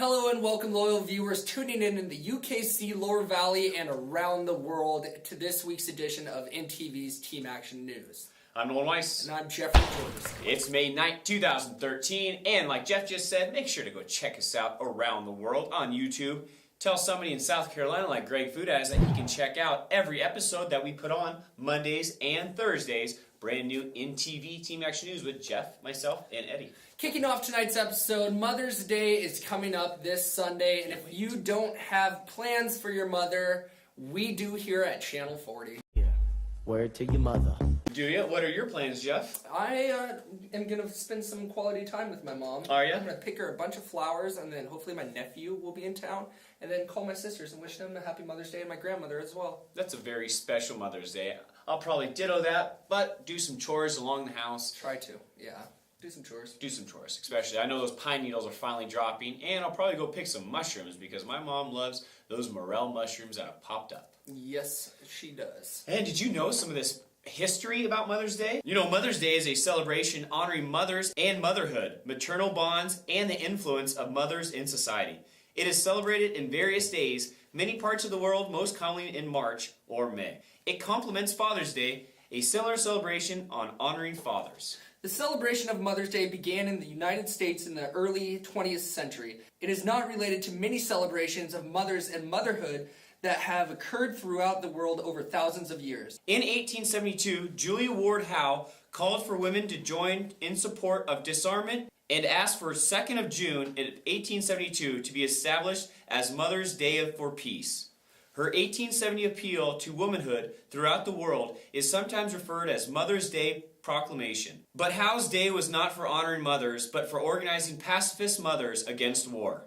Hello and welcome, loyal viewers tuning in the UKC, Lower Valley, and around the world to this week's edition of INTV's Team Action News. I'm Nolan Weiss. And I'm Jeffrey Jordan. It's May 9th, 2013, and like Jeff just said, make sure to go check us out around the world on YouTube. Tell somebody in South Carolina like Greg Foodaz that he can check out every episode that we put on Mondays and Thursdays. Brand new INTV Team Action News with Jeff, myself, and Eddie. Kicking off tonight's episode, Mother's Day is coming up this Sunday, and if you don't have plans for your mother, we do here at Channel 40. Yeah. Word to your mother. Do you? What are your plans, Jeff? I am going to spend some quality time with my mom. Are you? I'm going to pick her a bunch of flowers, and then hopefully my nephew will be in town, and then call my sisters and wish them a happy Mother's Day, and my grandmother as well. That's a very special Mother's Day. I'll probably ditto that, but do some chores along the house. Try to, yeah. Do some chores. Do some chores, especially. I know those pine needles are finally dropping, and I'll probably go pick some mushrooms because my mom loves those morel mushrooms that have popped up. Yes, she does. And did you know some of this history about Mother's Day? You know, Mother's Day is a celebration honoring mothers and motherhood, maternal bonds, and the influence of mothers in society. It is celebrated in various days, many parts of the world, most commonly in March or May. It complements Father's Day, a similar celebration on honoring fathers. The celebration of Mother's Day began in the United States in the early 20th century. It is not related to many celebrations of mothers and motherhood that have occurred throughout the world over thousands of years. In 1872, Julia Ward Howe called for women to join in support of disarmament and asked for 2nd of June in 1872 to be established as Mother's Day for Peace. Her 1870 appeal to womanhood throughout the world is sometimes referred as Mother's Day Proclamation. But Howe's day was not for honoring mothers, but for organizing pacifist mothers against war.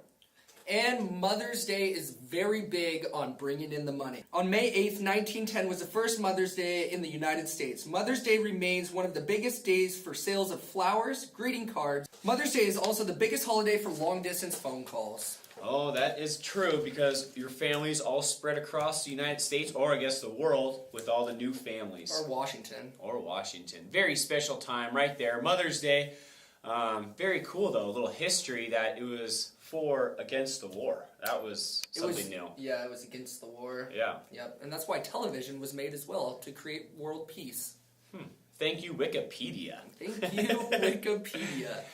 And Mother's Day is very big on bringing in the money. On May 8th, 1910 was the first Mother's Day in the United States. Mother's Day remains one of the biggest days for sales of flowers, greeting cards. Mother's Day is also the biggest holiday for long-distance phone calls. Oh, that is true because your families all spread across the United States, or I guess the world, with all the new families. Or Washington. Or Washington. Very special time right there. Mother's Day. Very cool, though. A little history that it was against the war. That was something new. Yeah, it was against the war. Yeah. Yep. And that's why television was made as well, to create world peace. Thank you, Wikipedia. Thank you, Wikipedia.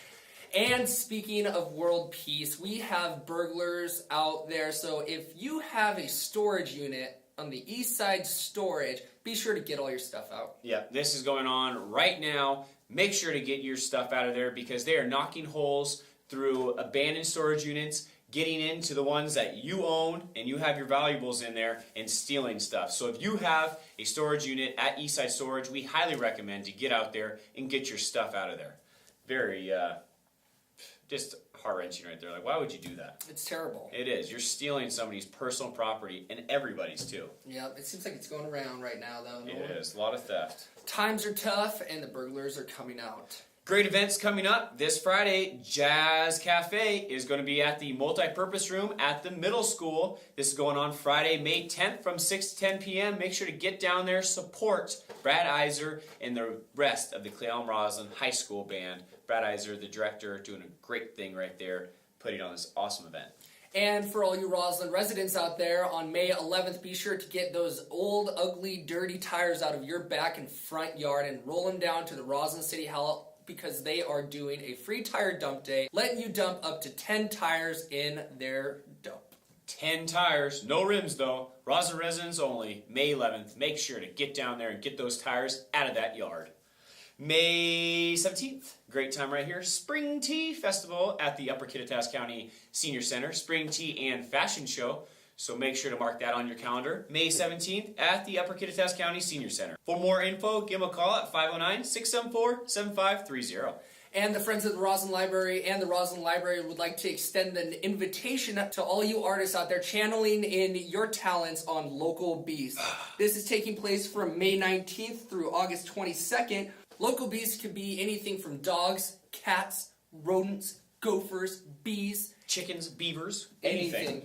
And speaking of world peace, we have burglars out there. So if you have a storage unit on the east side storage, be sure to get all your stuff out. Yeah, this is going on right now. Make sure to get your stuff out of there because they are knocking holes through abandoned storage units, getting into the ones that you own and you have your valuables in there and stealing stuff. So if you have a storage unit at Eastside Storage, we highly recommend to get out there and get your stuff out of there. Very, just heart-wrenching right there. Like, why would you do that? It's terrible. It is. You're stealing somebody's personal property and everybody's too. Yeah, it seems like it's going around right now, though. It is. A lot of theft. Times are tough, and the burglars are coming out. Great events coming up this Friday. Jazz Cafe is going to be at the multi-purpose room at the middle school. This is going on Friday, May 10th from 6 to 10 p.m. Make sure to get down there, support Brad Iser and the rest of the Cleelum Roslyn High School Band. Brad Iser, the director, doing a great thing right there, putting on this awesome event. And for all you Roslyn residents out there, on May 11th, be sure to get those old, ugly, dirty tires out of your back and front yard and roll them down to the Roslyn City Hall because they are doing a free tire dump day, letting you dump up to 10 tires in their dump. 10 tires, no rims though. Roslyn residents only, May 11th. Make sure to get down there and get those tires out of that yard. May 17th, great time right here. Spring Tea Festival at the Upper Kittitas County Senior Center. Spring Tea and Fashion Show. So make sure to mark that on your calendar. May 17th at the Upper Kittitas County Senior Center. For more info, give them a call at 509-674-7530. And the Friends of the Roslyn Library and the Roslyn Library would like to extend an invitation to all you artists out there channeling in your talents on Local Beast. This is taking place from May 19th through August 22nd. Local Beast could be anything from dogs, cats, rodents, gophers, bees. Chickens, beavers, Anything.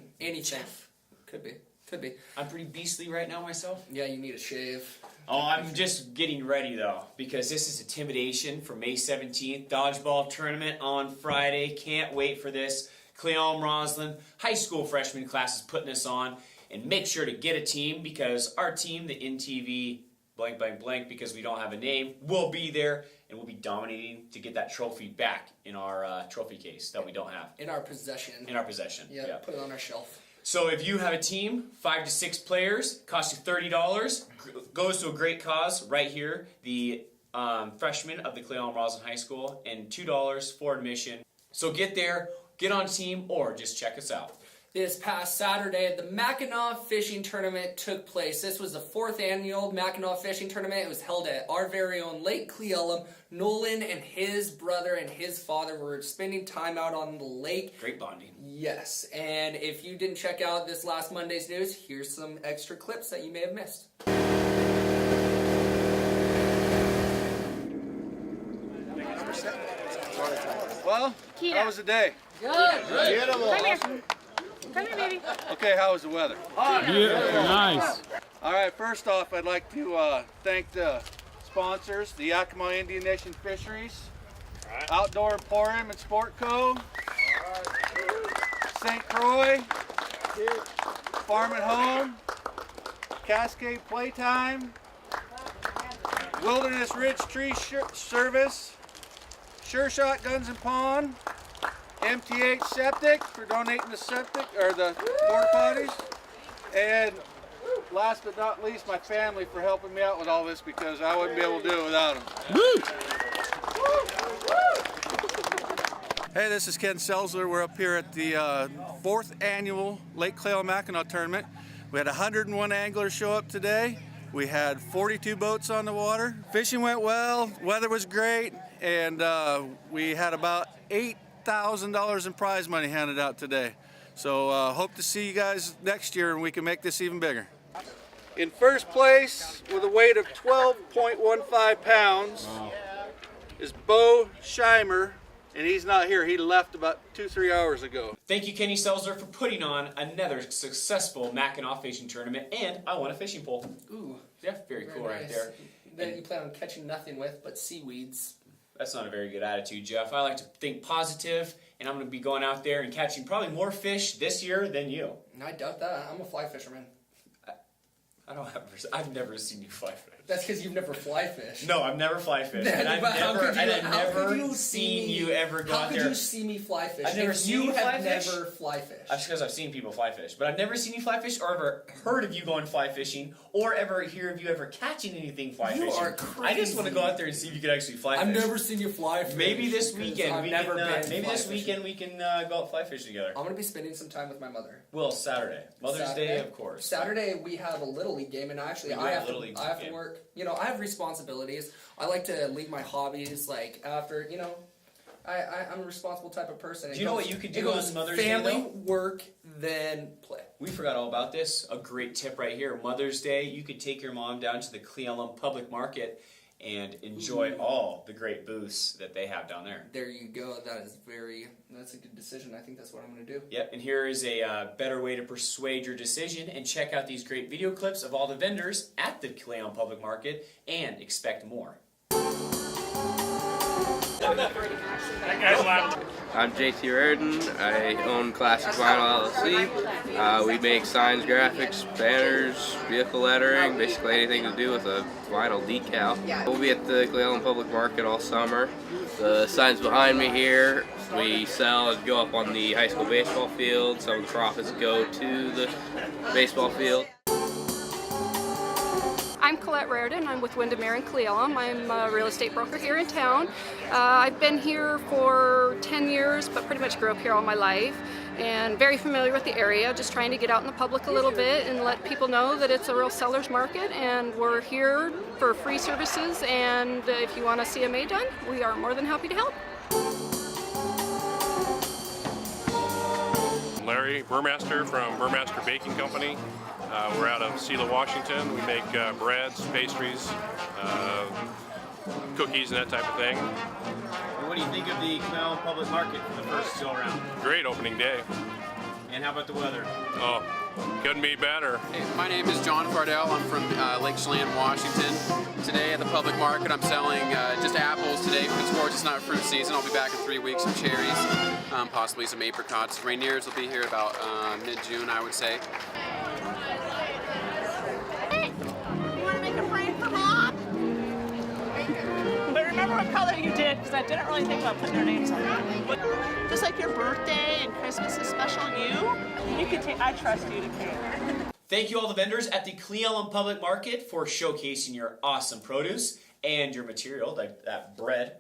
Could be. I'm pretty beastly right now myself. Yeah, you need a shave. Oh, I'm just getting ready though, because this is Intimidation for May 17th. Dodgeball tournament on Friday. Can't wait for this. Cleon Roslyn high school freshman class is putting this on. And make sure to get a team, because our team, the INTV blank blank blank, because we don't have a name, will be there and we'll be dominating to get that trophy back in our trophy case that we don't have. In our possession. In our possession. Yeah, put it on our shelf. So if you have a team, 5 to 6 players, costs you $30, goes to a great cause right here, the freshmen of the Cleon Roslyn High School, and $2 for admission. So get there, get on team, or just check us out. This past Saturday, the Mackinac fishing tournament took place. This was the 4th annual Mackinac fishing tournament. It was held at our very own Lake Cleellum. Nolan and his brother and his father were spending time out on the lake. Great bonding. Yes, and if you didn't check out this last Monday's news, here's some extra clips that you may have missed. Well, how was the day? Good. Beautiful. Come here. Come here, baby. Okay, how was the weather? Nice. All right, first off, I'd like to thank the sponsors, the Yakima Indian Nation Fisheries, Outdoor Emporium and Sport Co., St. Croix, Farm and Home, Cascade Playtime, Wilderness Ridge Tree Service, Sure Shot Guns and Pawn, MTH Septic for donating the septic or the porta potties, and last but not least, my family for helping me out with all this, because I wouldn't be able to do it without them. Hey, this is Ken Selzler. We're up here at the 4th annual Lake Cleellum Mackinac tournament. We had 101 anglers show up today. We had 42 boats on the water. Fishing went well, weather was great, and we had about $8,000 in prize money handed out today. So hope to see you guys next year and we can make this even bigger. In first place with a weight of 12.15 pounds is Bo Scheimer, and he's not here. He left about 2-3 hours ago. Thank you, Kenny Selzer, for putting on another successful Mackinac fishing tournament, and I won a fishing pole. Ooh, Yeah, very cool right nice. there. That you plan on catching nothing with but seaweeds. That's not a very good attitude, Jeff. I like to think positive, and I'm going to be going out there and catching probably more fish this year than you. I doubt that. I'm a fly fisherman. I've never seen you fly fish. That's because you've never fly fished. No, I've never fly fished, and I've But how never, could you- and I've how could never you seen see you me- ever go How out could there. you see me fly fish? I've never if seen you you fly have fish? never fly fish. That's because I've seen people fly fish, but I've never seen you fly fish or ever heard of you going fly fishing or ever hear of you ever catching anything fly You fishing. are I just want to crazy. go out there and see if you could actually fly I've fish. never seen you fly fish. Maybe this 'cause weekend I've we never can. been Maybe fly this fishing. weekend we can go out fly fishing together. I'm gonna be spending some time with my mother. Well, Saturday, Mother's Day, of course. Saturday we have a little league game, and actually We do I have have a Little League to game. work. You know, I have responsibilities. I like to leave my hobbies like after. You know, I'm a responsible type of person. Do you know what you could do it goes on Mother's Day, family, though? work, then play. We forgot all about this. A great tip right here. Mother's Day, you could take your mom down to the Cleellum Public Market and enjoy all the great booths that they have down there. There you go. That's a good decision. I think that's what I'm gonna do. Yep, and here is a better way to persuade your decision, and check out these great video clips of all the vendors at the Cleellum Public Market, and expect more. I'm JT Reardon. I own Classic Vinyl LLC. We make signs, graphics, banners, vehicle lettering, basically anything to do with a vinyl decal. We'll be at the Cleellum Public Market all summer. The signs behind me here, we sell and go up on the high school baseball field. Some of the profits go to the baseball field. I'm Colette Reardon. I'm with Windermere and Cleellum. I'm a real estate broker here in town. I've been here for 10 years, but pretty much grew up here all my life, and very familiar with the area, just trying to get out in the public a little bit and let people know that it's a real seller's market, and we're here for free services, and if you want to see a May done, we are more than happy to help. Larry Burmaster from Burmaster Baking Company. We're out of Selah, Washington. We make breads, pastries, cookies, and that type of thing. And what do you think of the Cleellum Public Market for the first go around? Great opening day. And how about the weather? Oh, couldn't be better. Hey, my name is John Cardell. I'm from Lake Chelan, Washington. Today at the public market, I'm selling just apples today because of course it's not fruit season. I'll be back in 3 weeks with cherries, possibly some apricots. Rainiers will be here about mid-June, I would say. You want to make a frame for Mom? But remember what color you did, because I didn't really think about putting their names on it. Just like your birthday and Christmas is special, you can take. I trust you to care. Thank you all the vendors at the Cle Elum Public Market for showcasing your awesome produce and your material, like that bread.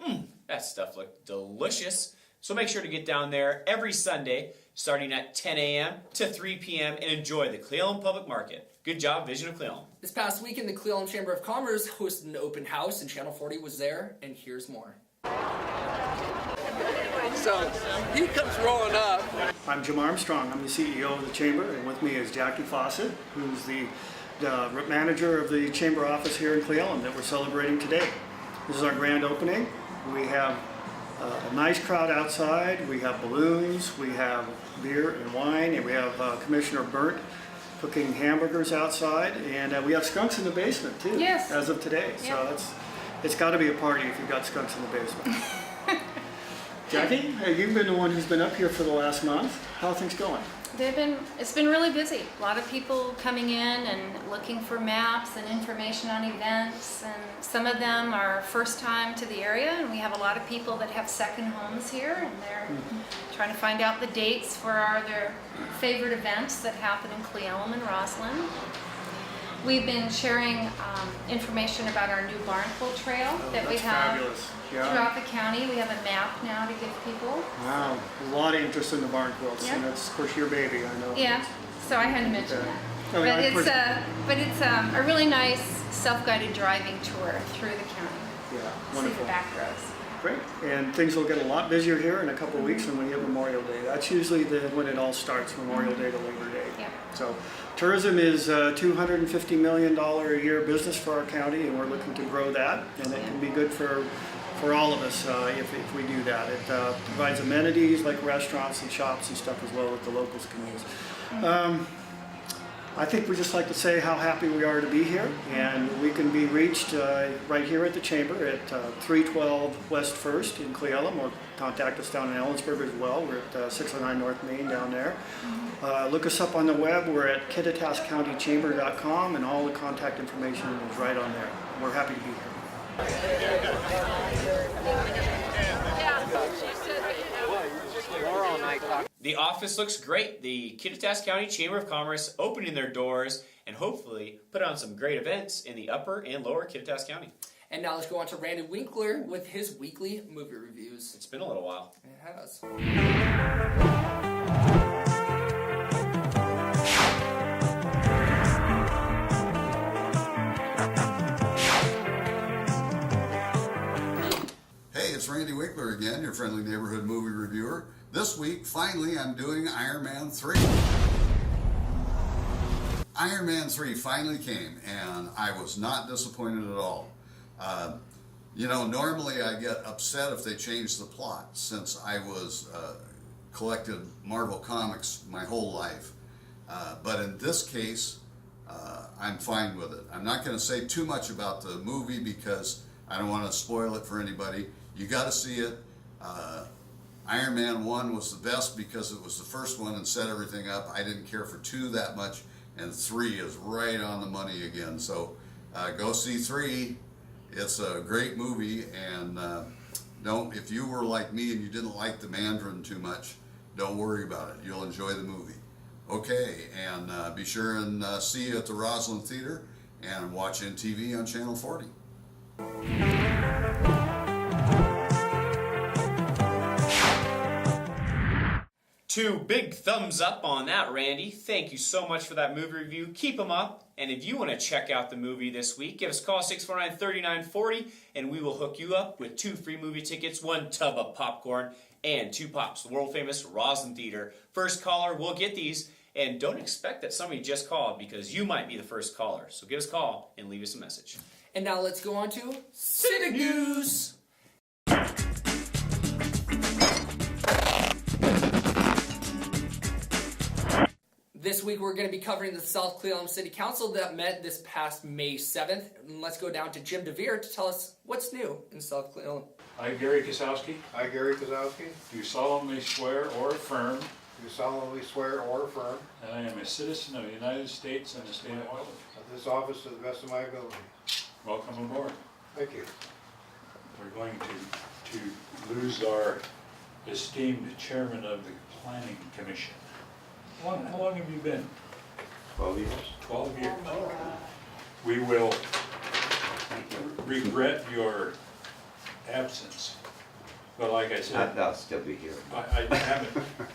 That stuff looked delicious. So make sure to get down there every Sunday, starting at 10 a.m. to 3 p.m. and enjoy the Cle Elum Public Market. Good job, Vision of Cle Elum. This past weekend, the Cle Elum Chamber of Commerce hosted an open house, and Channel 40 was there, and here's more. So he comes rolling up. I'm Jim Armstrong. I'm the CEO of the Chamber, and with me is Jackie Fawcett, who's the manager of the Chamber office here in Cle Elum that we're celebrating today. This is our grand opening. We have a nice crowd outside. We have balloons, we have beer and wine, and we have Commissioner Burnt cooking hamburgers outside, and we have skunks in the basement too. Yes. As of today, so it's got to be a party if you've got skunks in the basement. Jackie, you've been the one who's been up here for the last month. How are things going? It's been really busy. A lot of people coming in and looking for maps and information on events, and some of them are first time to the area, and we have a lot of people that have second homes here, and they're trying to find out the dates for their favorite events that happen in Cle Elum and Roslyn. We've been sharing information about our new Barnacle Trail that we have fabulous. Yeah. throughout the county. We have a map now to give people. Wow, a lot of interest in the barn quilts, and that's of course your baby, I know. Yeah, so I had to mention that. Oh, yeah, But it's a really nice self-guided driving tour through the county. Yeah, See wonderful. the back roads. Great, and things will get a lot busier here in a couple of weeks when we have Memorial Day. That's usually when it all starts, Memorial Day to Labor Day. Yeah. So tourism is a $250 million a year business for our county, and we're looking to grow that, and it can be good for all of us if we do that. It provides amenities like restaurants and shops and stuff as well that the locals can use. I think we just like to say how happy we are to be here, and we can be reached right here at the Chamber at 312 West 1st in Cle Elum, or contact us down in Ellensburg as well. We're at 609 North Main down there. Look us up on the web. We're at KittitasCountyChamber.com, and all the contact information is right on there. We're happy to be here. The office looks great. The Kittitas County Chamber of Commerce opening their doors and hopefully put on some great events in the upper and lower Kittitas County. And now let's go on to Randy Winkler with his weekly movie reviews. It's been a little while. It has. Hey, it's Randy Winkler again, your friendly neighborhood movie reviewer. This week, finally, I'm doing Iron Man 3. Iron Man 3 finally came, and I was not disappointed at all. You know, normally I get upset if they change the plot, since I was collected Marvel Comics my whole life. But in this case, I'm fine with it. I'm not going to say too much about the movie because I don't want to spoil it for anybody. You got to see it. Iron Man 1 was the best because it was the first one and set everything up. I didn't care for 2 that much, and 3 is right on the money again. So go see 3. It's a great movie, and if you were like me and you didn't like the Mandarin too much, don't worry about it. You'll enjoy the movie. Okay, and be sure and see you at the Roslyn Theater and watch INTV on Channel 40. 2 big thumbs up on that, Randy. Thank you so much for that movie review. Keep them up. And if you want to check out the movie this week, give us a call 649-3940, and we will hook you up with 2 free movie tickets, 1 tub of popcorn, and 2 pops. The world-famous Roslyn Theater. First caller will get these. And don't expect that somebody just called, because you might be the first caller. So give us a call and leave us a message. And now let's go on to Civic News. This week we're going to be covering the South Cleveland City Council that met this past May 7th. And let's go down to Jim DeVere to tell us what's new in South Cleveland. I, Gary Kosowski, I, Gary Kozowski, do solemnly swear or affirm do solemnly swear or affirm that I am a citizen of the United States and the state of Iowa. of this office to the best of my ability. Welcome aboard. Thank you. We're going to lose our esteemed chairman of the Planning Commission. How long have you been? 12 years. 12 years. We will regret your absence. But like I said, I'll still be here. I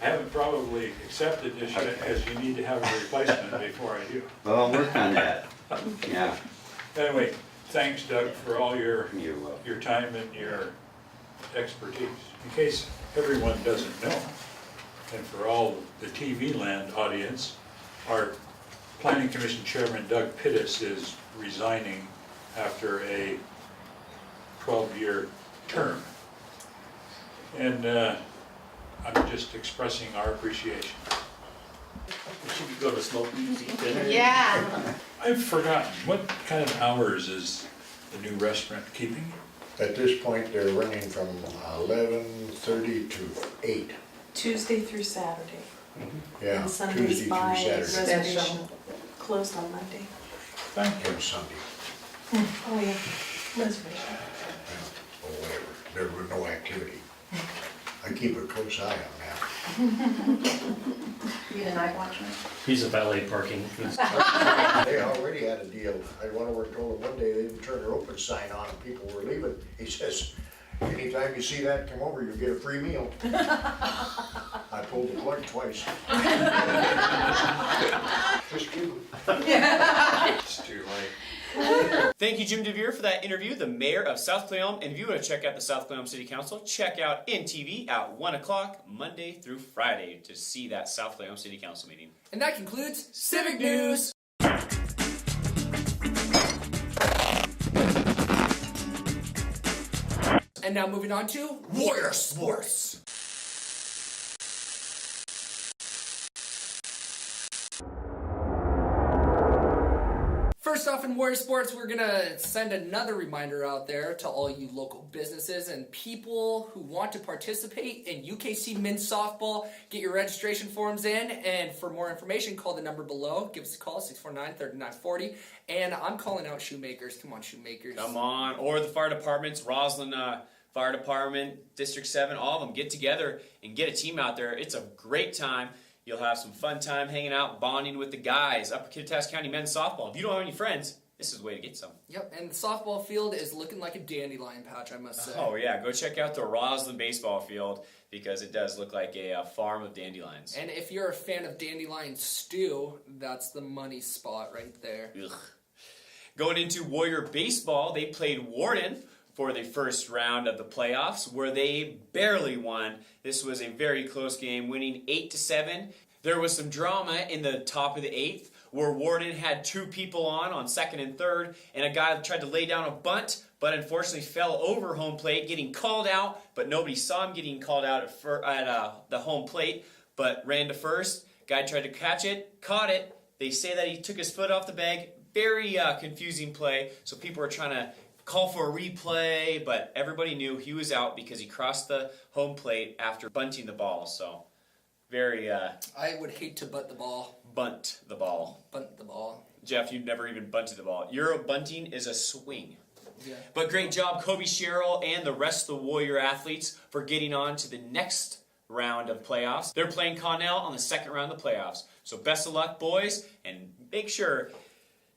haven't probably accepted this yet, as you need to have a replacement before I do. Well, I'll work on that. Yeah. Anyway, thanks Doug for all your You're time and your expertise. In case everyone doesn't know, and for all the TV land audience, our Planning Commission Chairman Doug Pittis is resigning after a 12-year term. And I'm just expressing our appreciation. Should we go to Smokies, eat dinner? Yeah. I've forgotten, what kind of hours is the new restaurant keeping? At this point, they're running from 11:30 to 8. Tuesday through Saturday. Yeah, And Sundays Tuesday through by Saturday. reservation. Closed on Monday. Thank you. And Sunday, Oh, yeah, reservation. or whatever. There was no activity. I keep a close eye on that. You a night watchman? He's a valet parking. They already had a deal. I went over and told them one day they didn't turn their open sign on and people were leaving. He says, anytime you see that, come over, you'll get a free meal. I pulled the plug twice. Just kidding. It's too late. Thank you, Jim DeVere, for that interview, the mayor of South Cleveland. And if you want to check out the South Cleveland City Council, check out INTV at 1 o'clock, Monday through Friday, to see that South Cleveland City Council meeting. And that concludes Civic News. And now moving on to Warrior Sports. First off, in Warrior Sports, we're going to send another reminder out there to all you local businesses and people who want to participate in UKC men's softball. Get your registration forms in, and for more information, call the number below. Give us a call, 649-3940. And I'm calling out Shoemakers. Come on, Shoemakers. Come on. Or the fire departments, Roslyn Fire Department, District 7, all of them get together and get a team out there. It's a great time. You'll have some fun time hanging out, bonding with the guys. Upper Kittitas County men's softball. If you don't have any friends, this is the way to get some. Yep, and the softball field is looking like a dandelion patch, I must say. Oh yeah, go check out the Roslyn baseball field because it does look like a farm of dandelions. And if you're a fan of dandelion stew, that's the money spot right there. Ugh. Going into Warrior baseball, they played Warden for the first round of the playoffs, where they barely won. This was a very close game, winning 8-7. There was some drama in the top of the 8th, where Warden had 2 people on second and third, and a guy tried to lay down a bunt, but unfortunately fell over home plate, getting called out, but nobody saw him getting called out at the home plate, but ran to first. Guy tried to catch it, caught it. They say that he took his foot off the bag. Very confusing play, so people were trying to call for a replay, but everybody knew he was out because he crossed the home plate after bunting the ball. So, very I would hate to bunt the ball. Bunt the ball. Bunt the ball. Jeff, you've never even bunted the ball. Euro bunting is a swing. Yeah. But great job, Kobe Sherrill and the rest of the Warrior athletes for getting on to the next round of playoffs. They're playing Connell on the second round of the playoffs. So best of luck, boys, and make sure,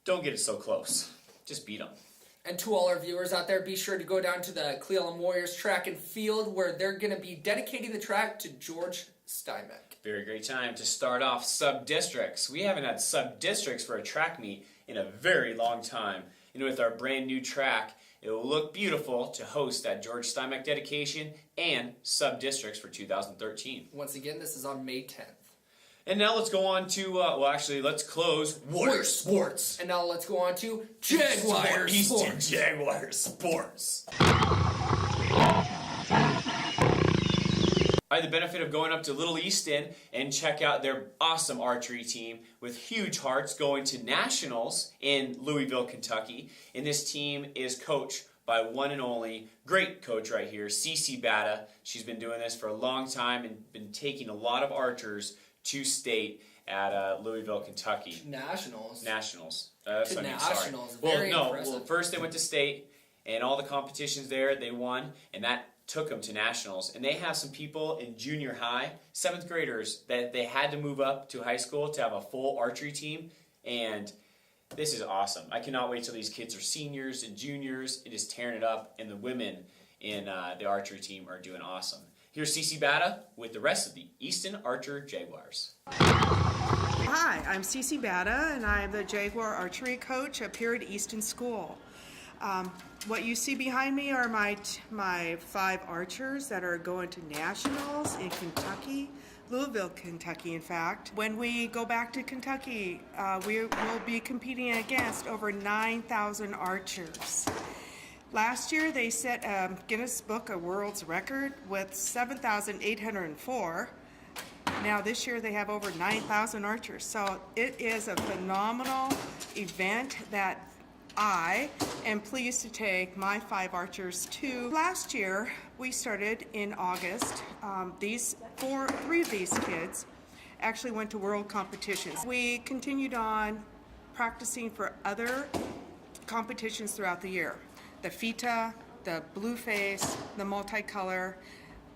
don't get it so close. Just beat them. And to all our viewers out there, be sure to go down to the Cleveland Warriors track and field, where they're going to be dedicating the track to George Steinbeck. Very great time to start off sub-districts. We haven't had sub-districts for a track meet in a very long time. And with our brand new track, it will look beautiful to host that George Steinbeck dedication and sub-districts for 2013. Once again, this is on May 10th. And now let's go on to, let's close Warrior Sports. And now let's go on to Jaguar Sports. Eastern Jaguar Sports. I had the benefit of going up to Little Easton and check out their awesome archery team with huge hearts going to nationals in Louisville, Kentucky. And this team is coached by one and only great coach right here, Cece Batta. She's been doing this for a long time and been taking a lot of archers to state at Louisville, Kentucky. Nationals. Nationals. To nationals. Very impressive. Well, first they went to state, and all the competitions there they won, and that took them to nationals. And they have some people in junior high, 7th graders, that they had to move up to high school to have a full archery team. And this is awesome. I cannot wait till these kids are seniors and juniors. It is tearing it up, and the women in the archery team are doing awesome. Here's Cece Batta with the rest of the Easton Archer Jaguars. Hi, I'm Cece Batta, and I'm the Jaguar archery coach up here at Easton School. What you see behind me are my 5 archers that are going to nationals in Kentucky, Louisville, Kentucky, in fact. When we go back to Kentucky, we will be competing against over 9,000 archers. Last year, they set a Guinness Book of World's Record with 7,804. Now this year they have over 9,000 archers. So it is a phenomenal event that I am pleased to take my 5 archers to. Last year, we started in August. 3 of these kids actually went to world competitions. We continued on practicing for other competitions throughout the year. The FITA, the blue face, the multicolor.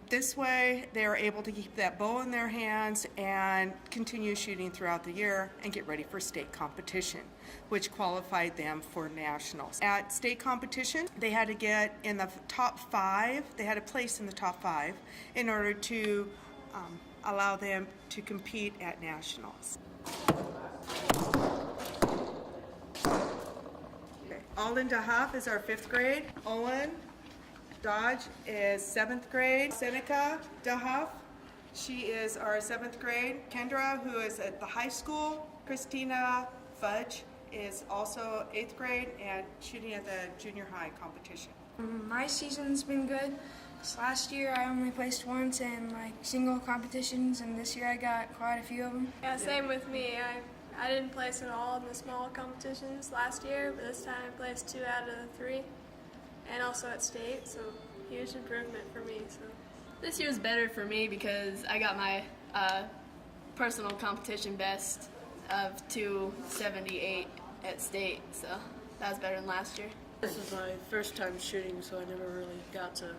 This way, they are able to keep that bow in their hands and continue shooting throughout the year and get ready for state competition, which qualified them for nationals. At state competition, they had to get in the top 5. They had a place in the top 5 in order to allow them to compete at nationals. Alden DeHuff is our 5th grade. Owen Dodge is 7th grade. Seneca DeHuff, she is our 7th grade. Kendra, who is at the high school. Christina Fudge is also 8th grade and shooting at the junior high competition. My season's been good. This last year I only placed once in single competitions, and this year I got quite a few of them. Yeah, same with me. I didn't place at all in the small competitions last year, but this time I placed 2 out of the 3, and also at state, so huge improvement for me. So this year's better for me because I got my personal competition best of 278 at state, so that was better than last year. This is my first time shooting, so I never really got to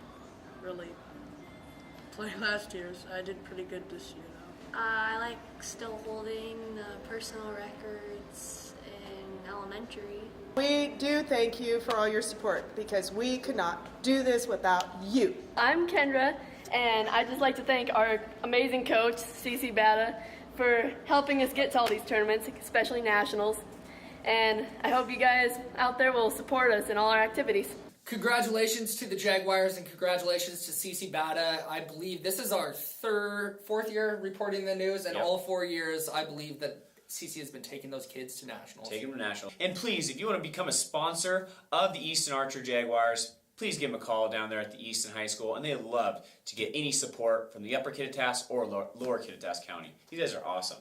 play last year's. I did pretty good this year. I like still holding the personal records in elementary. We do thank you for all your support because we could not do this without you. I'm Kendra, and I'd just like to thank our amazing coach, Cece Batta, for helping us get to all these tournaments, especially nationals. And I hope you guys out there will support us in all our activities. Congratulations to the Jaguars and congratulations to Cece Batta. I believe this is our 4th year reporting the news, and all 4 years I believe that Cece has been taking those kids to nationals. Taking them to nationals. And please, if you want to become a sponsor of the Easton Archer Jaguars, please give them a call down there at the Easton High School, and they'd love to get any support from the Upper Kittitas or Lower Kittitas County. These guys are awesome.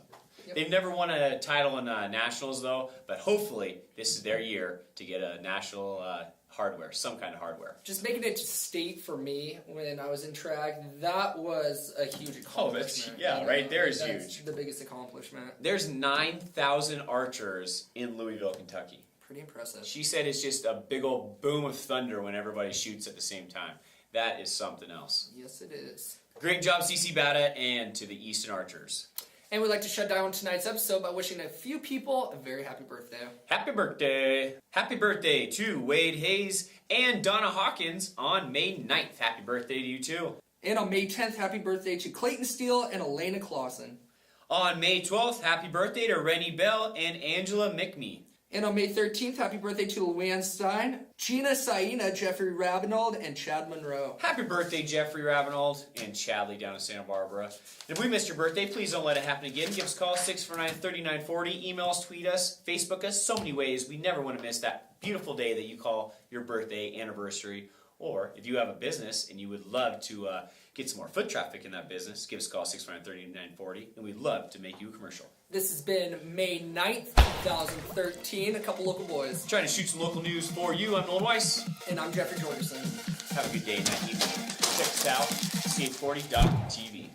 Yep. They've never won a title in nationals though, but hopefully this is their year to get a national hardware, some kind of hardware. Just making it to state for me when I was in track, that was a huge accomplishment. Right there is huge. The biggest accomplishment. There's 9,000 archers in Louisville, Kentucky. Pretty impressive. She said it's just a big old boom of thunder when everybody shoots at the same time. That is something else. Yes, it is. Great job, Cece Batta, and to the Easton Archers. And we'd like to shut down tonight's episode by wishing a few people a very happy birthday. Happy birthday. Happy birthday to Wade Hayes and Donna Hawkins on May 9th. Happy birthday to you too. And on May 10th, happy birthday to Clayton Steele and Elena Clausen. On May 12th, happy birthday to Rennie Bell and Angela McMee. And on May 13th, happy birthday to Luann Stein, Gina Saina, Jeffrey Rabinold, and Chad Monroe. Happy birthday, Jeffrey Rabinold and Chadley down in Santa Barbara. And if we missed your birthday, please don't let it happen again. Give us a call, 649-3940. Email us, tweet us, Facebook us. So many ways. We never want to miss that beautiful day that you call your birthday, anniversary, Or if you have a business and you would love to get some more foot traffic in that business, give us a call 659-3940, and we'd love to make you a commercial. This has been May 9th, 2013. A couple local boys. Trying to shoot some local news for you. I'm Nolan Weiss. And I'm Jeffrey Jorgensen. Have a good day and night evening. Check us out, ch40.tv.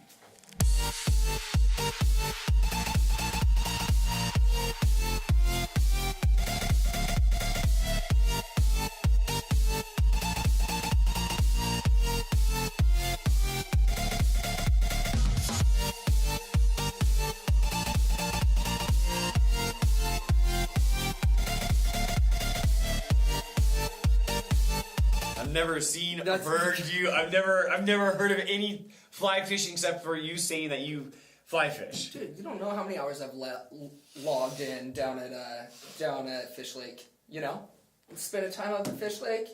I've never heard of any fly fishing except for you saying that you fly fish. Dude, you don't know how many hours I've logged in down at Fish Lake. You know, spending time out at Fish Lake.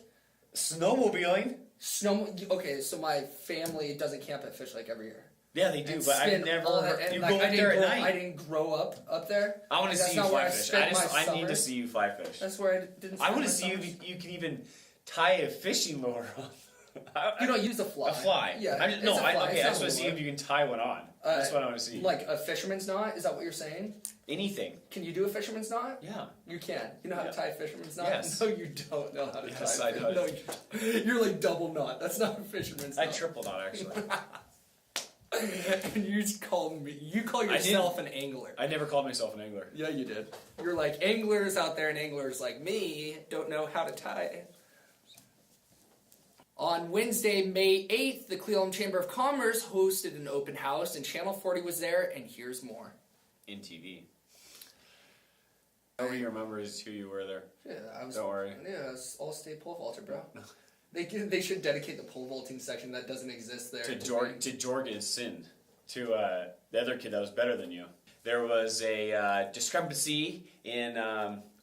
Snowmobiling. Okay, so my family doesn't camp at Fish Lake every year. Yeah, they do, but I've never heard you go up there at night. I didn't grow up there. I want to see you fly fish. I need to see you fly fish. That's where I didn't. I want to see if you can even tie a fishing lure on. You don't use a fly. A fly. Yeah. I just want to see if you can tie one on. That's what I want to see. Like a fisherman's knot? Is that what you're saying? Anything. Can you do a fisherman's knot? Yeah. You can. You know how to tie a fisherman's knot? Yes. No, you don't know how to tie. I know. No, you're like double knot. That's not a fisherman's knot. I triple knot actually. And you just call me. You call yourself an angler. I never called myself an angler. Yeah, you did. You're like anglers out there, and anglers like me don't know how to tie. On Wednesday, May 8th, the Cleveland Chamber of Commerce hosted an open house, and Channel 40 was there, and here's more. INTV. Nobody remembers who you were there. Yeah, Don't worry. Yeah, I was all-state pole vaulter, bro. They should dedicate the pole vaulting section that doesn't exist there. To Jorgensen, to the other kid that was better than you. There was a discrepancy in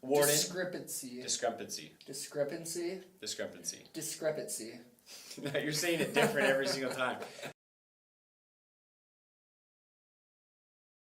Warden. Discrepancy. Discrepancy. Discrepancy. Discrepancy. You're saying it different every single time.